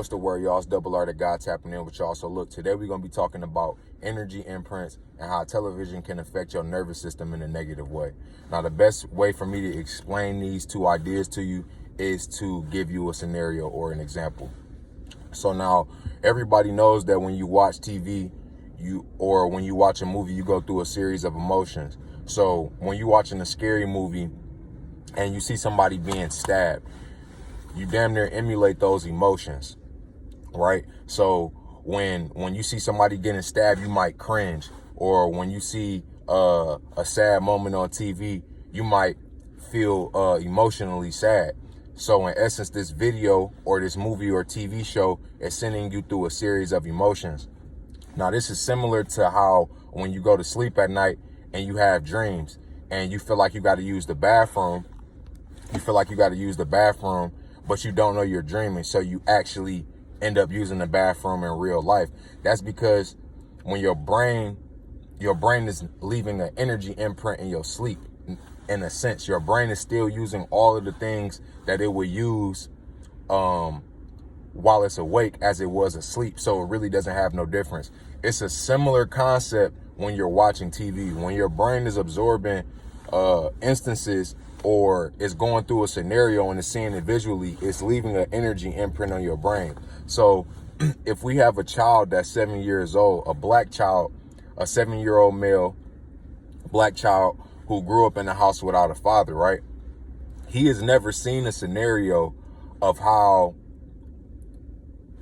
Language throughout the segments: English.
What's the word, y'all? It's Double R, the guy tapping in with y'all. So look, today we're going to be talking about energy imprints and how television can affect your nervous system in a negative way. Now, the best way for me to explain these two ideas to you is to give you a scenario or an example. So now, everybody knows that when you watch TV, or when you watch a movie, you go through a series of emotions. So when you're watching a scary movie and you see somebody being stabbed, you damn near emulate those emotions, right? So when you see somebody getting stabbed, you might cringe. Or when you see a sad moment on TV, you might feel emotionally sad. So in essence, this video or this movie or TV show is sending you through a series of emotions. Now, this is similar to how when you go to sleep at night and you have dreams and you feel like you got to use the bathroom, but you don't know you're dreaming. So you actually end up using the bathroom in real life. That's because when your brain is leaving an energy imprint in your sleep. In a sense, your brain is still using all of the things that it would use while it's awake as it was asleep. So it really doesn't have no difference. It's a similar concept when you're watching TV. When your brain is absorbing instances or is going through a scenario and is seeing it visually, it's leaving an energy imprint on your brain. So if we have a child that's 7 years old, a black child, a 7-year-old male black child who grew up in a house without a father, right? He has never seen a scenario of how,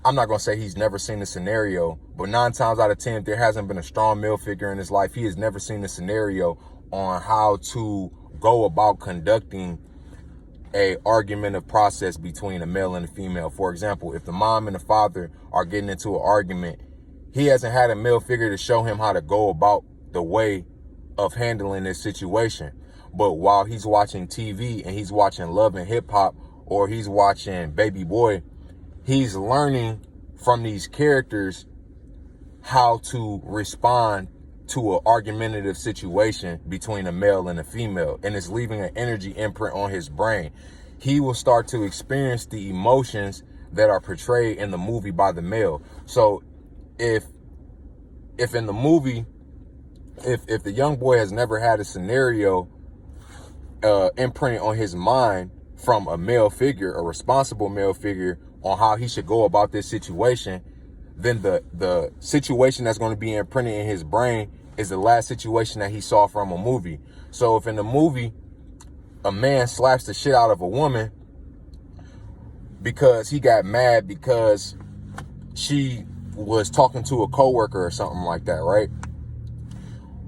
I'm not going to say he's never seen a scenario, but 9 times out of 10, if there hasn't been a strong male figure in his life, he has never seen a scenario on how to go about conducting a argumentative process between a male and a female. For example, if the mom and the father are getting into an argument, he hasn't had a male figure to show him how to go about the way of handling this situation. But while he's watching TV and he's watching Love and Hip Hop or he's watching Baby Boy, he's learning from these characters how to respond to an argumentative situation between a male and a female, and it's leaving an energy imprint on his brain. He will start to experience the emotions that are portrayed in the movie by the male. So if in the movie, if the young boy has never had a scenario imprinted on his mind from a male figure, a responsible male figure, on how he should go about this situation, then the situation that's going to be imprinted in his brain is the last situation that he saw from a movie. So if in the movie a man slaps the shit out of a woman because he got mad because she was talking to a coworker or something like that, right?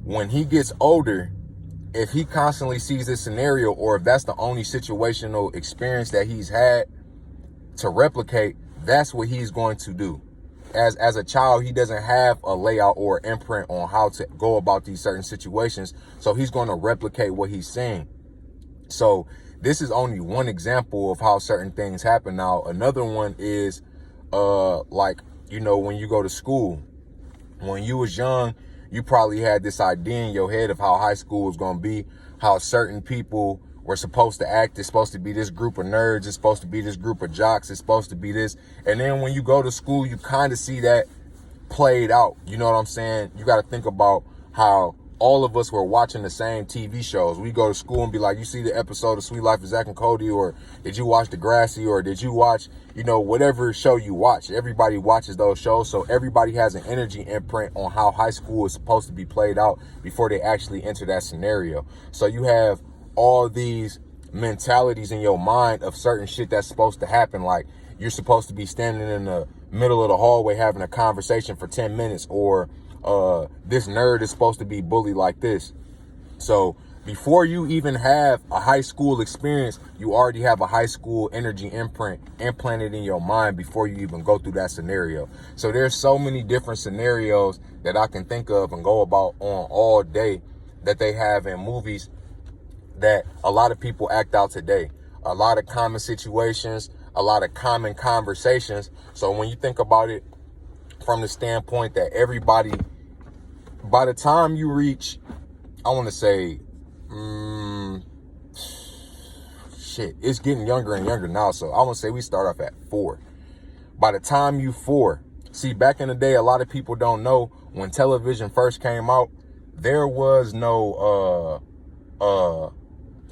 When he gets older, if he constantly sees this scenario, or if that's the only situational experience that he's had to replicate, that's what he's going to do. As a child, he doesn't have a layout or imprint on how to go about these certain situations. So he's going to replicate what he's seeing. So this is only one example of how certain things happen. Now, another one is like, when you go to school, when you was young, you probably had this idea in your head of how high school was going to be, how certain people were supposed to act. It's supposed to be this group of nerds. It's supposed to be this group of jocks. It's supposed to be this. And then when you go to school, you kind of see that played out. You know what I'm saying? You got to think about how all of us were watching the same TV shows. We go to school and be like, you see the episode of Sweet Life of Zack and Cody, or did you watch Degrassi, or did you watch, whatever show you watch. Everybody watches those shows. So everybody has an energy imprint on how high school is supposed to be played out before they actually enter that scenario. So you have all these mentalities in your mind of certain shit that's supposed to happen. Like, you're supposed to be standing in the middle of the hallway having a conversation for 10 minutes, or this nerd is supposed to be bullied like this. So before you even have a high school experience, you already have a high school energy imprint implanted in your mind before you even go through that scenario. So there's so many different scenarios that I can think of and go about on all day that they have in movies that a lot of people act out today. A lot of common situations, a lot of common conversations. So when you think about it from the standpoint that everybody, by the time you reach, I want to say, it's getting younger and younger now. So I want to say we start off at 4. By the time you 4, see, back in the day, a lot of people don't know, when television first came out, there was no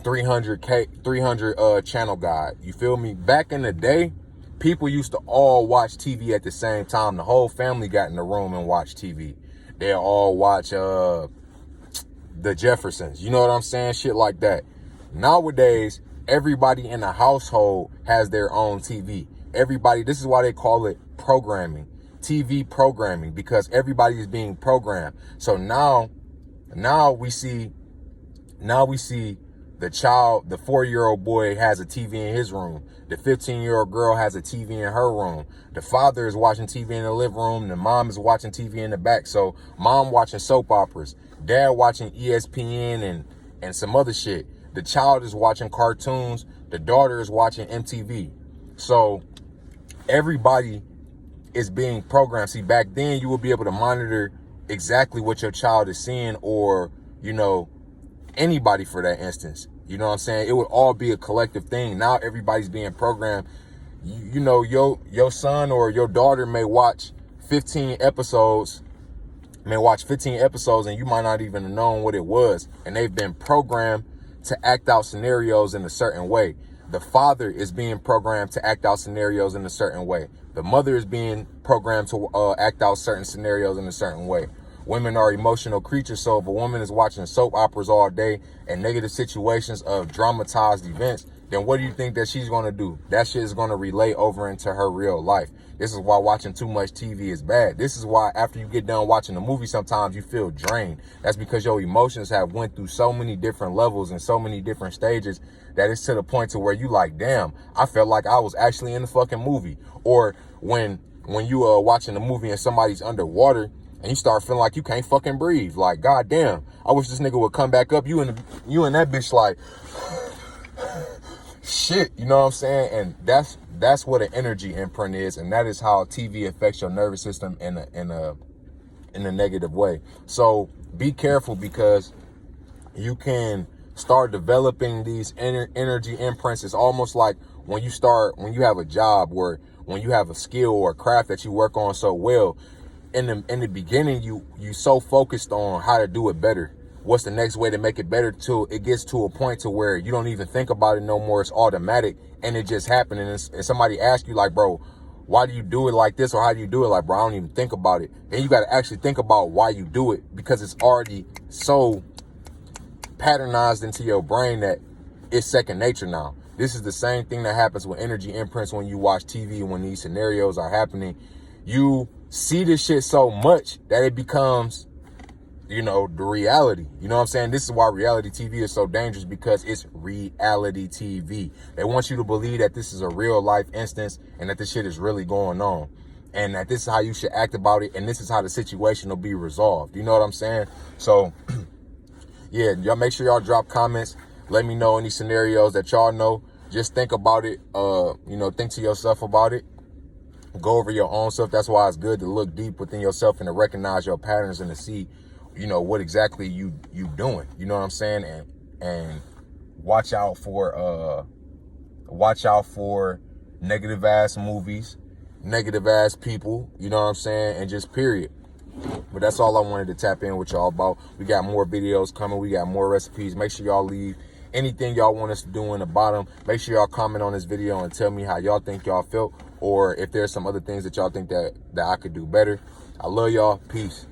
300 channel guide. You feel me? Back in the day, people used to all watch TV at the same time. The whole family got in the room and watched TV. They'll all watch the Jeffersons. You know what I'm saying? Shit like that. Nowadays, everybody in the household has their own TV. Everybody, this is why they call it programming, TV programming, because everybody is being programmed. So now we see the child, the 4-year-old boy has a TV in his room. The 15-year-old girl has a TV in her room. The father is watching TV in the living room. The mom is watching TV in the back. So mom watching soap operas, dad watching ESPN and some other shit. The child is watching cartoons. The daughter is watching MTV. So everybody is being programmed. See, back then you would be able to monitor exactly what your child is seeing, or, you know, anybody for that instance. You know what I'm saying? It would all be a collective thing. Now everybody's being programmed. You know, your son or your daughter may watch 15 episodes, and you might not even have known what it was. And they've been programmed to act out scenarios in a certain way. The father is being programmed to act out scenarios in a certain way. The mother is being programmed to act out certain scenarios in a certain way. Women are emotional creatures, so if a woman is watching soap operas all day and negative situations of dramatized events, then what do you think that she's going to do? That shit is going to relay over into her real life. This is why watching too much TV is bad. This is why after you get done watching a movie, sometimes you feel drained. That's because your emotions have went through so many different levels and so many different stages that it's to the point to where you like, damn, I felt like I was actually in the fucking movie. Or when you are watching a movie and somebody's underwater, and you start feeling like you can't fucking breathe. Like, goddamn, I wish this nigga would come back up. You and that bitch like, shit, you know what I'm saying? And that's what an energy imprint is, and that is how TV affects your nervous system in a negative way. So be careful, because you can start developing these energy imprints. It's almost like when you have a job, where when you have a skill or a craft that you work on so well. In the beginning, you so focused on how to do it better. What's the next way to make it better, till it gets to a point to where you don't even think about it no more. It's automatic and it just happened. And somebody asks you like, bro, why do you do it like this? Or how do you do it? Like, bro, I don't even think about it. Then you got to actually think about why you do it, because it's already so patternized into your brain that it's second nature now. This is the same thing that happens with energy imprints when you watch TV. When these scenarios are happening, you see this shit so much that it becomes, you know, the reality. You know what I'm saying? This is why reality TV is so dangerous, because it's reality TV. They want you to believe that this is a real life instance and that this shit is really going on, and that this is how you should act about it, and this is how the situation will be resolved. You know what I'm saying? So yeah, y'all make sure y'all drop comments. Let me know any scenarios that y'all know. Just think about it. You know, think to yourself about it. Go over your own stuff. That's why it's good to look deep within yourself and to recognize your patterns and to see, you know, what exactly you doing. You know what I'm saying? And watch out for negative ass movies, negative ass people, you know what I'm saying? And just period. But that's all I wanted to tap in with y'all about. We got more videos coming. We got more recipes. Make sure y'all leave anything y'all want us to do in the bottom. Make sure y'all comment on this video and tell me how y'all think y'all felt, or if there's some other things that y'all think that I could do better. I love y'all. Peace.